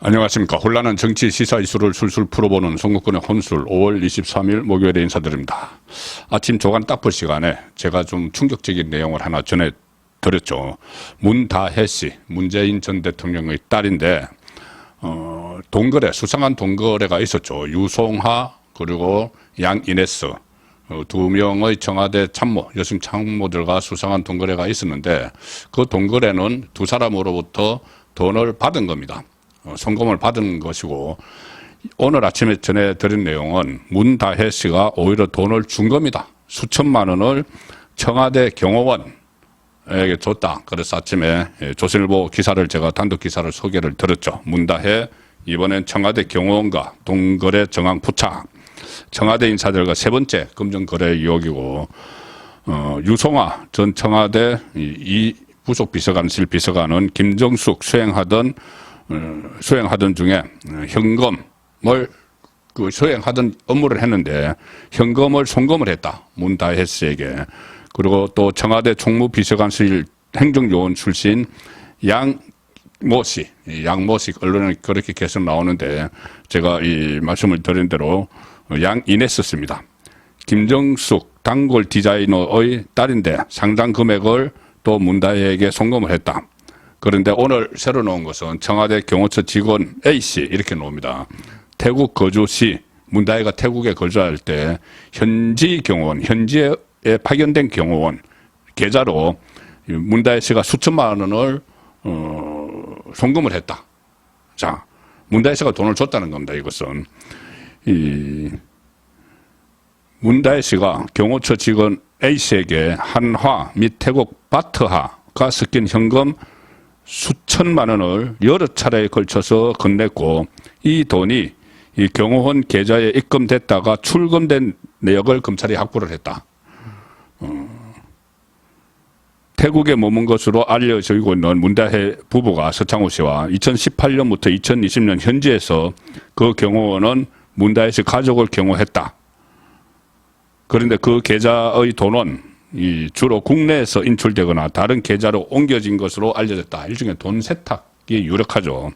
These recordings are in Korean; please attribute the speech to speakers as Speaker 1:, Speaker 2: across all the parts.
Speaker 1: 안녕하십니까. 혼란한 정치 시사 이슈를 술술 풀어보는 송국근의 혼술 5월 23일 목요일에 인사드립니다. 아침 조간 딱볼 시간에 제가 좀 충격적인 내용을 하나 전해드렸죠. 문다혜 씨, 문재인 전 대통령의 딸인데 동거래, 수상한 동거래가 있었죠. 유송하 그리고 양이네스 두 명의 청와대 참모, 여성 참모들과 수상한 동거래가 있었는데 그 동거래는 두 사람으로부터 돈을 받은 겁니다. 송금을 받은 것이고, 오늘 아침에 전해드린 내용은 문다혜 씨가 오히려 돈을 준 겁니다. 수천만 원을 청와대 경호원에게 줬다. 그래서 아침에 조선일보 기사를 제가 단독 기사를 소개를 드렸죠. 문다혜 이번엔 청와대 경호원과 동거래 정황 포착. 청와대 인사들과 세 번째 금전거래 의혹이고, 유송하 전 청와대 이 부속 비서관실 비서관은 김정숙 수행하던 중에 현금을 수행하던 업무를 했는데 현금을 송금을 했다. 문다혜 씨에게. 그리고 또 청와대 총무비서관실 행정요원 출신 양모 씨, 언론에 그렇게 계속 나오는데 제가 이 말씀을 드린 대로 양이네스입니다. 김정숙 단골 디자이너의 딸인데 상당 금액을 또 문다혜에게 송금을 했다. 그런데 오늘 새로 나온 것은 청와대 경호처 직원 A씨 이렇게 나옵니다. 태국 거주 시 문다혜가 태국에 거주할 때 현지 경호원, 현지에 파견된 경호원 계좌로 문다혜 씨가 수천만 원을 송금을 했다. 자, 문다혜 씨가 돈을 줬다는 겁니다. 이것은 문다혜 씨가 경호처 직원 A씨에게 한화 및 태국 바트하가 섞인 현금 수천만 원을 여러 차례에 걸쳐서 건넸고 이 돈이 이 경호원 계좌에 입금됐다가 출금된 내역을 검찰이 확보를 했다. 태국에 머문 것으로 알려지고 있는 문다혜 부부가 서창호 씨와 2018년부터 2020년 현지에서 그 경호원은 문다혜 씨 가족을 경호했다. 그런데 그 계좌의 돈은 주로 국내에서 인출되거나 다른 계좌로 옮겨진 것으로 알려졌다. 일종의 돈 세탁이 유력하죠.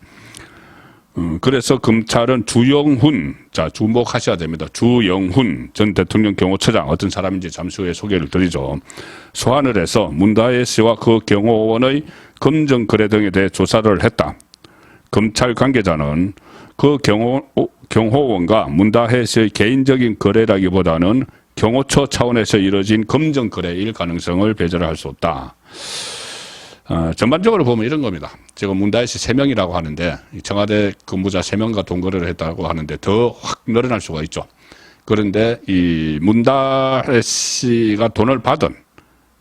Speaker 1: 그래서 검찰은 주영훈, 자, 주목하셔야 됩니다. 주영훈 전 대통령 경호처장, 어떤 사람인지 잠시 후에 소개를 드리죠. 소환을 해서 문다혜 씨와 그 경호원의 검정 거래 등에 대해 조사를 했다. 검찰 관계자는 그 경호원과 문다혜 씨의 개인적인 거래라기보다는 경호처 차원에서 이루어진 검정 거래일 가능성을 배제할 수 없다. 전반적으로 보면 이런 겁니다. 지금 문다혜 씨 3명이라고 하는데 청와대 근무자 3명과 동거래를 했다고 하는데 더 확 늘어날 수가 있죠. 그런데 이 문다혜 씨가 돈을 받은,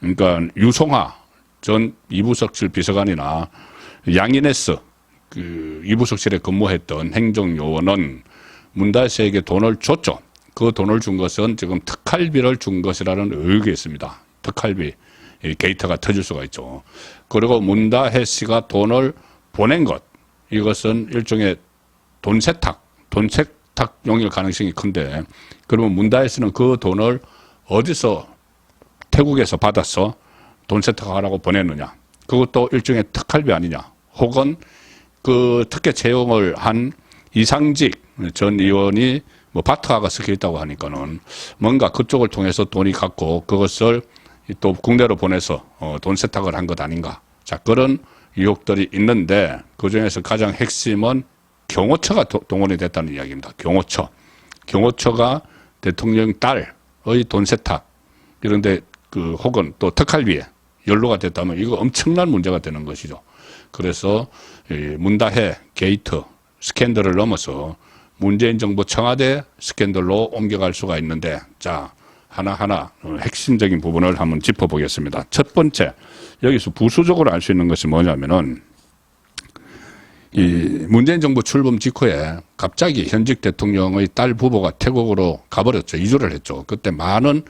Speaker 1: 그러니까 유송하 전 이부석실 비서관이나 양이네스 그 이부석실에 근무했던 행정요원은 문다혜 씨에게 돈을 줬죠. 그 돈을 준 것은 지금 특활비를 준 것이라는 의혹이 있습니다. 특활비 게이트가 터질 수가 있죠. 그리고 문다혜 씨가 돈을 보낸 것, 이것은 일종의 돈 세탁용일 가능성이 큰데, 그러면 문다혜 씨는 그 돈을 어디서 태국에서 받아서 돈 세탁하라고 보냈느냐? 그것도 일종의 특활비 아니냐? 혹은 그 특혜 채용을 한 이상직 전 의원이 바트화가 섞여 있다고 하니까는 뭔가 그쪽을 통해서 돈이 갔고 그것을 또 국내로 보내서 돈 세탁을 한 것 아닌가. 자, 그런 의혹들이 있는데 그 중에서 가장 핵심은 경호처가 동원이 됐다는 이야기입니다. 경호처가 대통령 딸의 돈 세탁 이런데 혹은 또 특활비에 연루가 됐다면 이거 엄청난 문제가 되는 것이죠. 그래서 문다혜 게이트 스캔들을 넘어서 문재인 정부 청와대 스캔들로 옮겨갈 수가 있는데, 자, 하나하나 핵심적인 부분을 한번 짚어보겠습니다. 첫 번째, 여기서 부수적으로 알 수 있는 것이 뭐냐면은, 이 문재인 정부 출범 직후에 갑자기 현직 대통령의 딸 부부가 태국으로 가버렸죠. 이주를 했죠. 그때 많은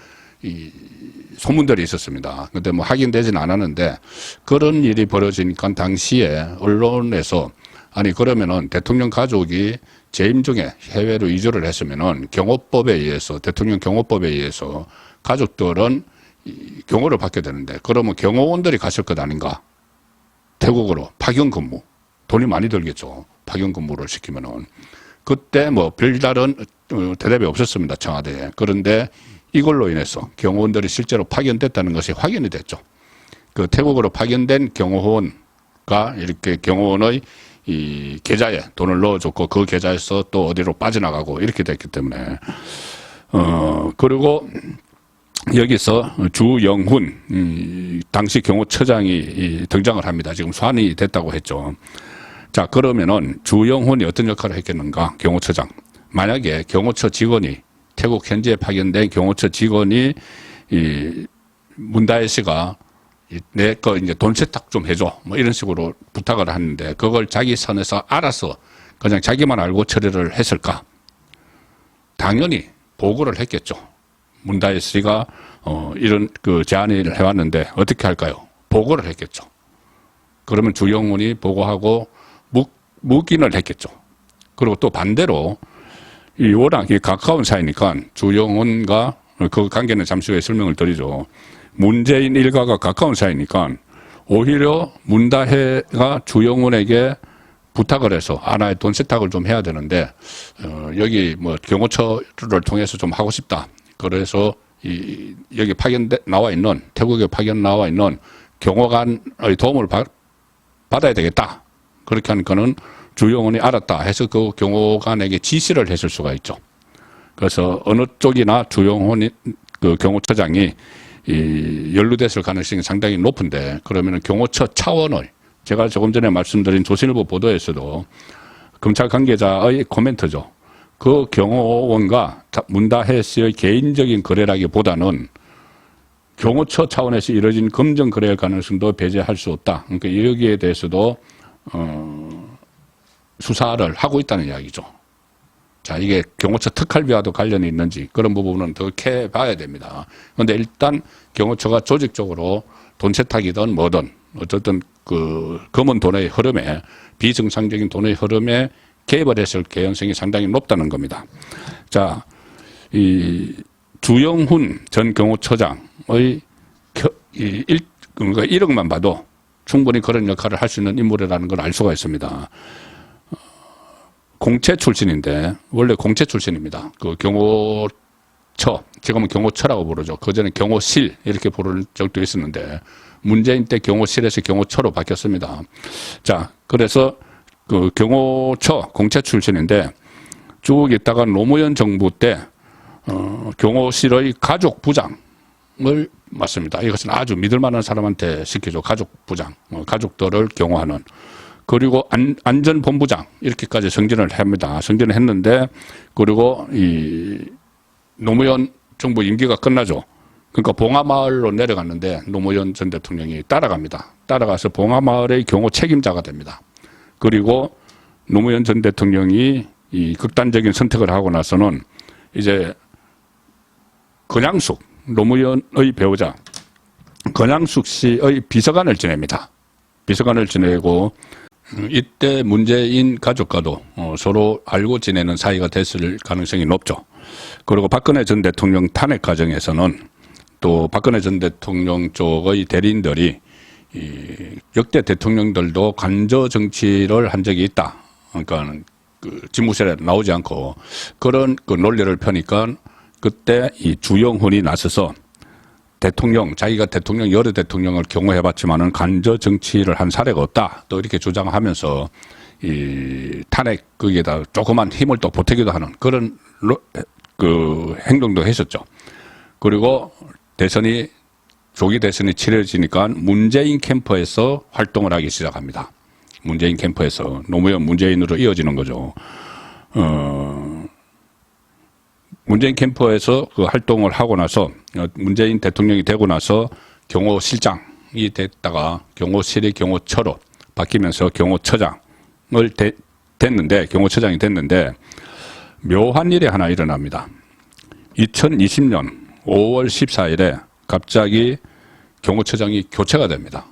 Speaker 1: 소문들이 있었습니다. 근데 확인되지는 않았는데, 그런 일이 벌어지니까 당시에 언론에서 아니 그러면은 대통령 가족이 재임 중에 해외로 이주를 했으면은 경호법에 의해서, 대통령 경호법에 의해서 가족들은 경호를 받게 되는데 그러면 경호원들이 갔을 것 아닌가? 태국으로 파견 근무. 돈이 많이 들겠죠. 파견 근무를 시키면은 그때 뭐 별다른 대답이 없었습니다. 청와대에. 그런데 이걸로 인해서 경호원들이 실제로 파견됐다는 것이 확인이 됐죠. 그 태국으로 파견된 경호원가 이렇게 경호원의 이 계좌에 돈을 넣어줬고 그 계좌에서 또 어디로 빠져나가고 이렇게 됐기 때문에 그리고 여기서 주영훈 당시 경호처장이 등장을 합니다. 지금 소환이 됐다고 했죠. 자, 그러면은 주영훈이 어떤 역할을 했겠는가? 경호처장. 만약에 경호처 직원이 태국 현지에 파견된 경호처 직원이 이 문다혜 씨가 내 거 이제 돈 세탁 좀 해줘 뭐 이런 식으로 부탁을 하는데 그걸 자기 선에서 알아서 그냥 자기만 알고 처리를 했을까? 당연히 보고를 했겠죠. 문다혜 씨가 이런 그 제안을 해왔는데 어떻게 할까요? 보고를 했겠죠. 그러면 주영훈이 보고하고 묵인을 했겠죠. 그리고 또 반대로 이 워낙 가까운 사이니까 주영훈과 그 관계는 잠시 후에 설명을 드리죠. 문재인 일가가 가까운 사이니까 오히려 문다혜가 주영훈에게 부탁을 해서 나의 돈 세탁을 좀 해야 되는데 여기 뭐 경호처를 통해서 좀 하고 싶다. 그래서 여기 나와 있는 태국에 파견 나와 있는 경호관의 도움을 받아야 되겠다. 그렇게 하니까는 주영훈이 알았다 해서 그 경호관에게 지시를 했을 수가 있죠. 그래서 어느 쪽이나 주영훈이 그 경호처장이 연루됐을 가능성이 상당히 높은데 그러면은 경호처 차원의 제가 조금 전에 말씀드린 조선일보 보도에서도 검찰 관계자의 코멘트죠. 그 경호원과 문다혜 씨의 개인적인 거래라기보다는 경호처 차원에서 이루어진 검정 거래일 가능성도 배제할 수 없다. 그러니까 여기에 대해서도 수사를 하고 있다는 이야기죠. 자, 이게 경호처 특활비와도 관련이 있는지 그런 부분은 더 캐봐야 됩니다. 그런데 일단 경호처가 조직적으로 돈 세탁이든 뭐든 어쨌든 그 검은 돈의 흐름에 비정상적인 돈의 흐름에 개입을 했을 개연성이 상당히 높다는 겁니다. 자, 이 주영훈 전 경호처장의 그러니까 1억만 봐도 충분히 그런 역할을 할 수 있는 인물이라는 걸 알 수가 있습니다. 공채 출신인데 원래 공채 출신입니다. 그 경호처 지금은 경호처라고 부르죠. 그전에 경호실 이렇게 부를 적도 있었는데 문재인 때 경호실에서 경호처로 바뀌었습니다. 자, 그래서 그 경호처 공채 출신인데 쭉 있다가 노무현 정부 때 경호실의 가족 부장을 맡습니다. 이것은 아주 믿을 만한 사람한테 시키죠. 가족 부장, 가족들을 경호하는. 그리고 안전본부장 이렇게까지 승진을 합니다. 승진을 했는데 그리고 이 노무현 정부 임기가 끝나죠. 그러니까 봉하마을로 내려갔는데 노무현 전 대통령이 따라갑니다. 따라가서 봉하마을의 경호 책임자가 됩니다. 그리고 노무현 전 대통령이 이 극단적인 선택을 하고 나서는 이제 건양숙, 노무현의 배우자 건양숙 씨의 비서관을 지냅니다. 비서관을 지내고 이때 문재인 가족과도 서로 알고 지내는 사이가 됐을 가능성이 높죠. 그리고 박근혜 전 대통령 탄핵 과정에서는 또 박근혜 전 대통령 쪽의 대리인들이 역대 대통령들도 관저 정치를 한 적이 있다. 그러니까 그 집무실에 나오지 않고 그런 그 논리를 펴니까 그때 이 주영훈이 나서서 자기가 여러 대통령을 경호해봤지만은 관저 정치를 한 사례가 없다. 또 이렇게 주장하면서 이 탄핵 거기에다 조그만 힘을 또 보태기도 하는 그런 그 행동도 했었죠. 그리고 조기 대선이 치러지니까 문재인 캠프에서 활동을 하기 시작합니다. 문재인 캠프에서 노무현 문재인으로 이어지는 거죠. 문재인 캠프에서 그 활동을 하고 나서 문재인 대통령이 되고 나서 경호실장이 됐다가 경호실이 경호처로 바뀌면서 경호처장이 됐는데 묘한 일이 하나 일어납니다. 2020년 5월 14일에 갑자기 경호처장이 교체가 됩니다.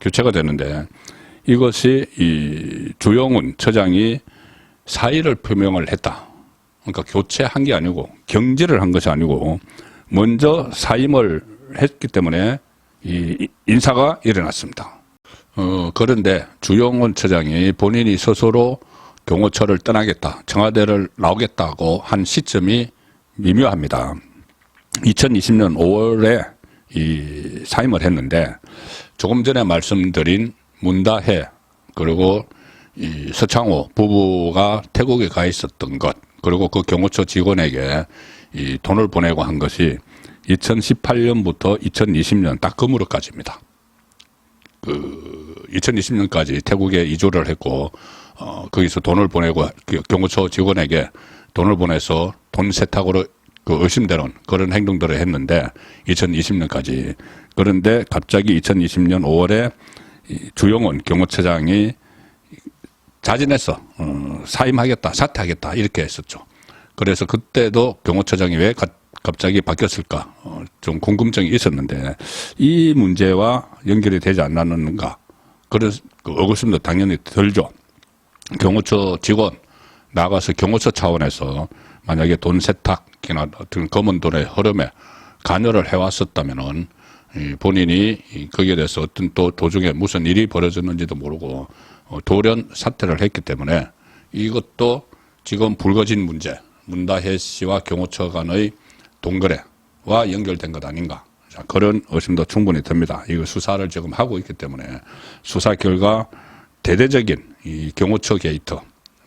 Speaker 1: 교체가 되는데 이것이 이 주영훈 처장이 사의를 표명을 했다. 그러니까 교체한 게 아니고 경질을 한 것이 아니고 먼저 사임을 했기 때문에 이 인사가 일어났습니다. 그런데 주영훈 처장이 본인이 스스로 경호처를 떠나겠다, 청와대를 나오겠다고 한 시점이 미묘합니다. 2020년 5월에 사임을 했는데 조금 전에 말씀드린 문다혜 그리고 서창호 부부가 태국에 가 있었던 것, 그리고 그 경호처 직원에게 돈을 보내고 한 것이 2018년부터 2020년 딱 그 무렵까지입니다. 2020년까지 태국에 이주를 했고 거기서 돈을 보내고 경호처 직원에게 돈을 보내서 돈 세탁으로 의심되는 그런 행동들을 했는데 2020년까지. 그런데 갑자기 2020년 5월에 주영훈 경호처장이 자진해서 사임하겠다, 사퇴하겠다 이렇게 했었죠. 그래서 그때도 경호처장이 왜 갑자기 바뀌었을까 좀 궁금증이 있었는데 이 문제와 연결이 되지 않았는가. 그래서 의구심도 당연히 들죠. 경호처 직원 나가서 경호처 차원에서 만약에 돈 세탁이나 어떤 검은 돈의 흐름에 관여를 해왔었다면은 본인이 거기에 대해서 어떤 또 도중에 무슨 일이 벌어졌는지도 모르고 돌연 사퇴를 했기 때문에 이것도 지금 불거진 문제, 문다혜 씨와 경호처 간의 동거래와 연결된 것 아닌가. 자, 그런 의심도 충분히 듭니다. 이거 수사를 지금 하고 있기 때문에 수사 결과 대대적인 이 경호처 게이트,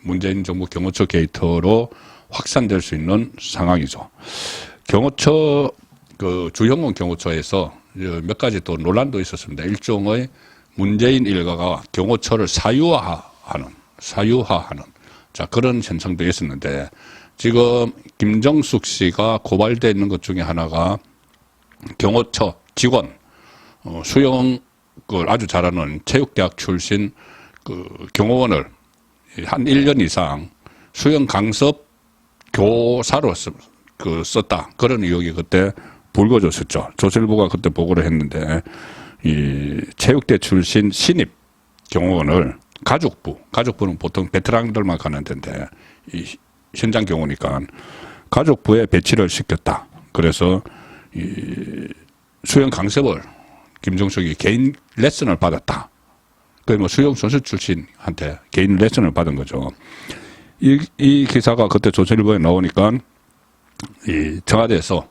Speaker 1: 문재인 정부 경호처 게이트로 확산될 수 있는 상황이죠. 경호처, 주형훈 경호처에서 몇 가지 또 논란도 있었습니다. 일종의 문재인 일가가 경호처를 사유화하는 자, 그런 현상도 있었는데 지금 김정숙 씨가 고발되어 있는 것 중에 하나가 경호처 직원, 수영을 아주 잘하는 체육대학 출신 경호원을 한 1년 이상 수영 강습 교사로 썼다. 그런 의혹이 그때 불거졌었죠. 조선일보가 그때 보고를 했는데 이 체육대 출신 신입 경호원을 가족부는 보통 베테랑들만 가는 데인데 이 현장 경호니까 가족부에 배치를 시켰다. 그래서 이 수영 강습을 김정숙이 개인 레슨을 받았다. 그 수영 선수 출신한테 개인 레슨을 받은 거죠. 이 기사가 그때 조선일보에 나오니까 이 청와대에서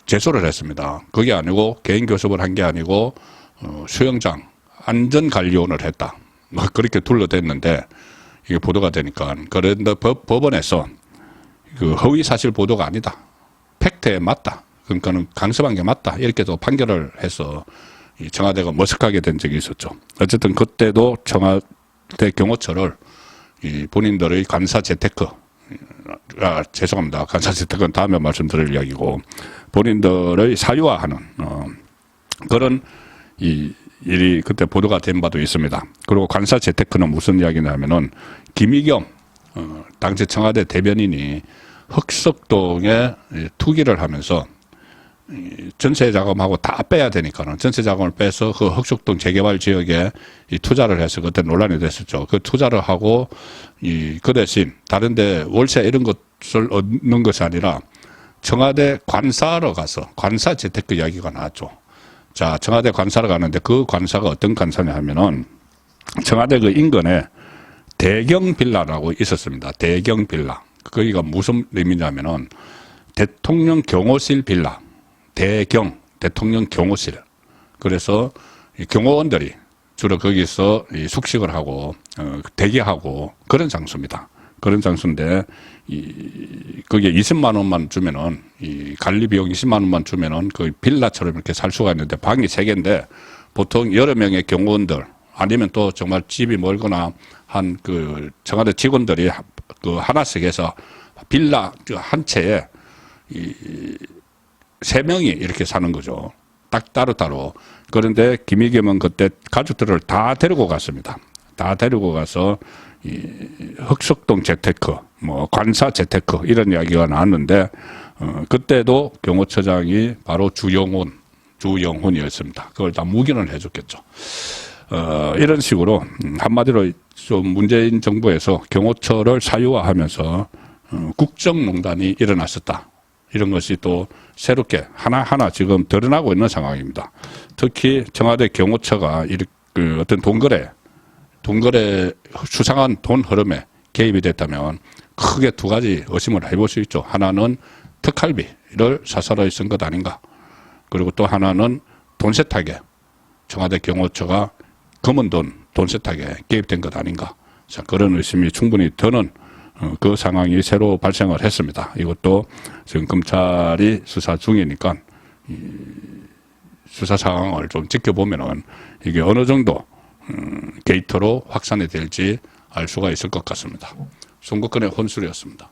Speaker 1: 제소를 했습니다. 그게 아니고 개인 교습을 한 게 아니고 수영장 안전관리원을 했다. 뭐 그렇게 둘러댔는데 이게 보도가 되니까 그런데 법원에서 허위 사실 보도가 아니다. 팩트에 맞다. 그러니까는 강습한 게 맞다. 이렇게 또 판결을 해서 청와대가 머쓱하게 된 적이 있었죠. 어쨌든 그때도 청와대 경호처를 이 본인들의 관사 재테크, 죄송합니다. 관사 재테크는 다음에 말씀드릴 이야기고, 본인들의 사유화하는, 그런 일이 그때 보도가 된 바도 있습니다. 그리고 관사 재테크는 무슨 이야기냐면은, 김의겸, 당시 청와대 대변인이 흑석동에 투기를 하면서 전세 자금하고 다 빼야 되니까는 전세 자금을 빼서 그 흑석동 재개발 지역에 투자를 해서 그때 논란이 됐었죠. 그 투자를 하고 그 대신 다른데 월세 이런 것을 얻는 것이 아니라 청와대 관사로 가서 관사 재테크 이야기가 나왔죠. 자, 청와대 관사로 가는데 그 관사가 어떤 관사냐 하면은 청와대 그 인근에 대경 빌라라고 있었습니다. 대경 빌라. 거기가 무슨 의미냐면은 대통령 경호실 빌라. 대통령 경호실. 그래서 경호원들이 주로 거기서 숙식을 하고 대기하고 그런 장소입니다. 그런 장소인데 거기에 20만 원만 주면은 관리 비용 20만 원만 주면은 그 빌라처럼 이렇게 살 수가 있는데 방이 3개인데 보통 여러 명의 경호원들 아니면 또 정말 집이 멀거나 한 청와대 직원들이 하나씩 해서 빌라 한 채에 3명이 이렇게 사는 거죠. 딱 따로따로. 그런데 김의겸은 그때 가족들을 다 데리고 갔습니다. 다 데리고 가서 흑석동 재테크, 관사 재테크 이런 이야기가 나왔는데 그때도 경호처장이 바로 주영훈이었습니다. 그걸 다 묵인을 해줬겠죠. 이런 식으로 한마디로 좀 문재인 정부에서 경호처를 사유화하면서 국정농단이 일어났었다. 이런 것이 또 새롭게 하나하나 지금 드러나고 있는 상황입니다. 특히 청와대 경호처가 어떤 동거래 돈거래 수상한 돈 흐름에 개입이 됐다면 크게 두 가지 의심을 해볼 수 있죠. 하나는 특활비를 사사로이 쓴 것 아닌가. 그리고 또 하나는 돈 세탁에 청와대 경호처가 검은 돈 세탁에 개입된 것 아닌가. 자, 그런 의심이 충분히 드는 그 상황이 새로 발생을 했습니다. 이것도 지금 검찰이 수사 중이니까 수사 상황을 좀 지켜보면은 이게 어느 정도 게이트로 확산이 될지 알 수가 있을 것 같습니다. 송국근의 혼술이었습니다.